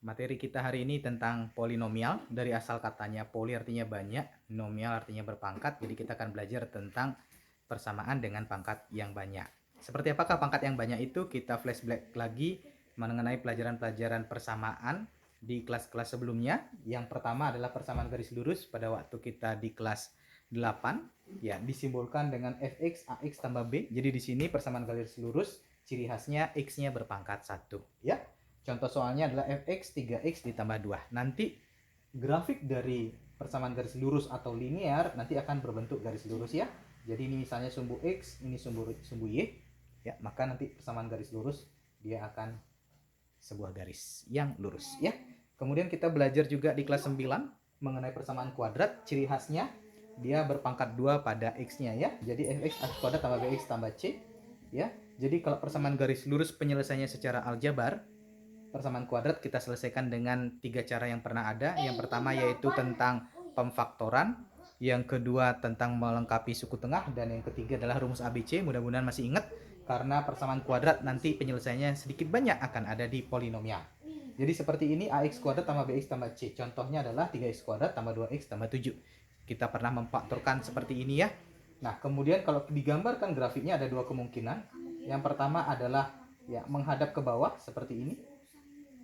Materi kita hari ini tentang polinomial. Dari asal katanya poli artinya banyak, nomial artinya berpangkat. Jadi kita akan belajar tentang persamaan dengan pangkat yang banyak. Seperti apakah pangkat yang banyak itu? Kita flashback lagi mengenai pelajaran-pelajaran persamaan di kelas-kelas sebelumnya. Yang pertama adalah persamaan garis lurus pada waktu kita di kelas 8. Ya, disimbolkan dengan fx, ax tambah b. Jadi di sini persamaan garis lurus ciri khasnya x-nya berpangkat 1, ya. Contoh soalnya adalah fx 3x ditambah 2. Nanti grafik dari persamaan garis lurus atau linear nanti akan berbentuk garis lurus, ya. Jadi ini misalnya sumbu x, ini sumbu y, ya, maka nanti persamaan garis lurus dia akan sebuah garis yang lurus, ya. Kemudian kita belajar juga di kelas 9 mengenai persamaan kuadrat. Ciri khasnya dia berpangkat 2 pada x-nya, ya. Jadi fx x kuadrat tambah bx tambah c, ya. Jadi kalau persamaan garis lurus penyelesaiannya secara aljabar, persamaan kuadrat kita selesaikan dengan 3 cara yang pernah ada. Yang pertama yaitu tentang pemfaktoran, yang kedua tentang melengkapi suku tengah, dan yang ketiga adalah rumus ABC. Mudah-mudahan masih ingat, karena persamaan kuadrat nanti penyelesaiannya sedikit banyak akan ada di polinomial. Jadi seperti ini, ax kuadrat tambah bx tambah c. Contohnya adalah 3x kuadrat tambah 2x tambah 7. Kita pernah memfaktorkan seperti ini, ya. Nah, kemudian kalau digambarkan grafiknya ada dua kemungkinan. Yang pertama adalah ya menghadap ke bawah seperti ini,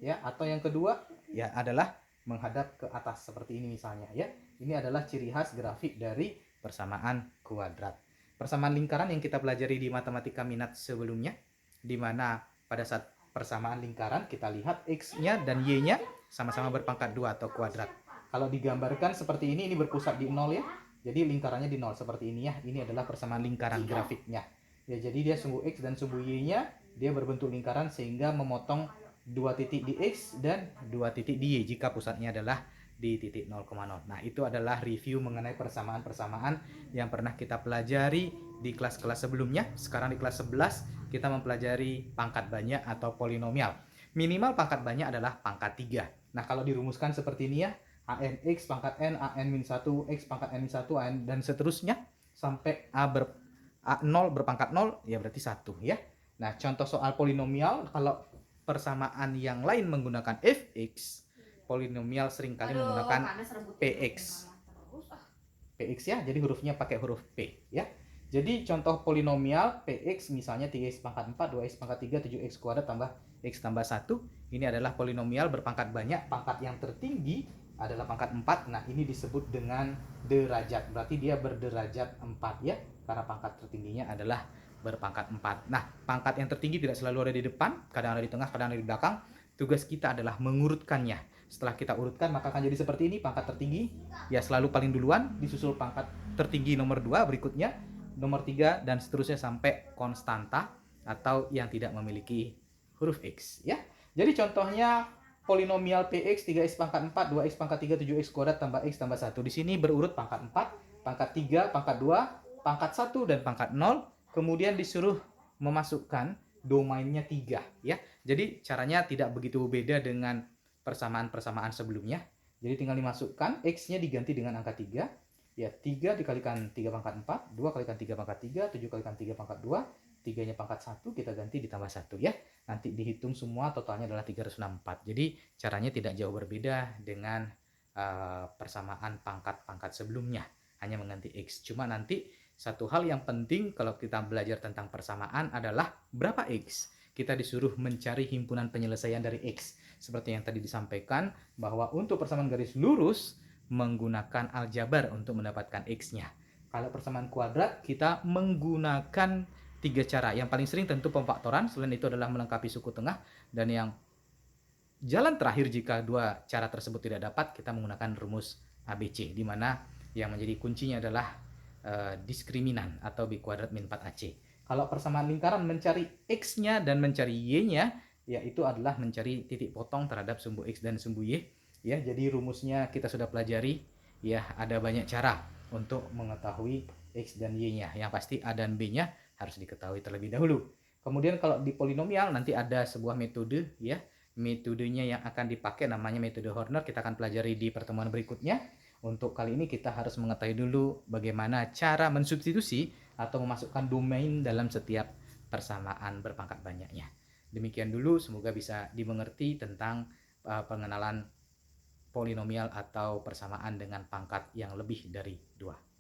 ya, atau yang kedua ya adalah menghadap ke atas seperti ini misalnya, ya. Ini adalah ciri khas grafik dari persamaan kuadrat. Persamaan lingkaran yang kita pelajari di matematika minat sebelumnya, di mana pada saat persamaan lingkaran kita lihat x-nya dan y-nya sama-sama berpangkat 2 atau kuadrat. Kalau digambarkan seperti ini berpusat di 0, ya. Jadi lingkarannya di 0 seperti ini, ya. Ini adalah persamaan lingkaran grafiknya. Ya, jadi dia sumbu x dan sumbu y-nya dia berbentuk lingkaran sehingga memotong 2 titik di x dan 2 titik di y jika pusatnya adalah di titik 0,0. Nah, itu adalah review mengenai persamaan-persamaan yang pernah kita pelajari di kelas-kelas sebelumnya. Sekarang di kelas 11 kita mempelajari pangkat banyak atau polinomial. Minimal pangkat banyak adalah pangkat 3. Nah, kalau dirumuskan seperti ini, ya, an x pangkat n, an-1, x pangkat n-1, an, dan seterusnya sampai a0 berpangkat 0, ya berarti 1, ya. Nah, contoh soal polinomial, kalau persamaan yang lain menggunakan fx, polinomial seringkali menggunakan px. Px, ya, jadi hurufnya pakai huruf P, ya. Jadi contoh polinomial px misalnya 3x pangkat 4, 2x pangkat 3, 7x kuadrat tambah x tambah 1. Ini adalah polinomial berpangkat banyak. Pangkat yang tertinggi adalah pangkat 4. Nah, ini disebut dengan derajat. Berarti dia berderajat 4, ya. Karena pangkat tertingginya adalah berpangkat 4. Nah, pangkat yang tertinggi tidak selalu ada di depan, kadang ada di tengah, kadang ada di belakang. Tugas kita adalah mengurutkannya. Setelah kita urutkan, maka akan jadi seperti ini. Pangkat tertinggi ya selalu paling duluan, disusul pangkat tertinggi nomor 2 berikutnya, nomor 3, dan seterusnya sampai konstanta atau yang tidak memiliki huruf x, ya. Jadi contohnya polinomial px 3x pangkat 4, 2x pangkat 3, 7x kuadrat tambah x tambah 1. Di sini berurut pangkat 4, pangkat 3, pangkat 2, pangkat 1, dan pangkat 0. Kemudian disuruh memasukkan domainnya 3, ya. Jadi caranya tidak begitu beda dengan persamaan-persamaan sebelumnya. Jadi tinggal dimasukkan, x-nya diganti dengan angka 3. Ya, 3 dikalikan 3 pangkat 4, 2 kalikan 3 pangkat 3, 7 kalikan 3 pangkat 2, 3-nya pangkat 1, kita ganti ditambah 1, ya. Nanti dihitung semua, totalnya adalah 364. Jadi caranya tidak jauh berbeda dengan persamaan pangkat-pangkat sebelumnya, hanya mengganti x. Cuma nanti satu hal yang penting kalau kita belajar tentang persamaan adalah berapa x. Kita disuruh mencari himpunan penyelesaian dari x. Seperti yang tadi disampaikan, bahwa untuk persamaan garis lurus menggunakan aljabar untuk mendapatkan x-nya. Kalau persamaan kuadrat kita menggunakan 3 cara. Yang paling sering tentu pemfaktoran, selain itu adalah melengkapi suku tengah, dan yang jalan terakhir jika 2 cara tersebut tidak dapat, kita menggunakan rumus ABC, di mana yang menjadi kuncinya adalah diskriminan atau b kuadrat min 4ac. Kalau persamaan lingkaran mencari x-nya dan mencari y-nya, yaitu adalah mencari titik potong terhadap sumbu x dan sumbu y, ya. Jadi rumusnya kita sudah pelajari, ya. Ada banyak cara untuk mengetahui x dan y-nya. Yang pasti a dan b-nya harus diketahui terlebih dahulu. Kemudian kalau di polinomial nanti ada sebuah metode, ya. Metodenya yang akan dipakai namanya metode Horner. Kita akan pelajari di pertemuan berikutnya. Untuk kali ini kita harus mengetahui dulu bagaimana cara mensubstitusi atau memasukkan domain dalam setiap persamaan berpangkat banyaknya. Demikian dulu, semoga bisa dimengerti tentang pengenalan polinomial atau persamaan dengan pangkat yang lebih dari 2.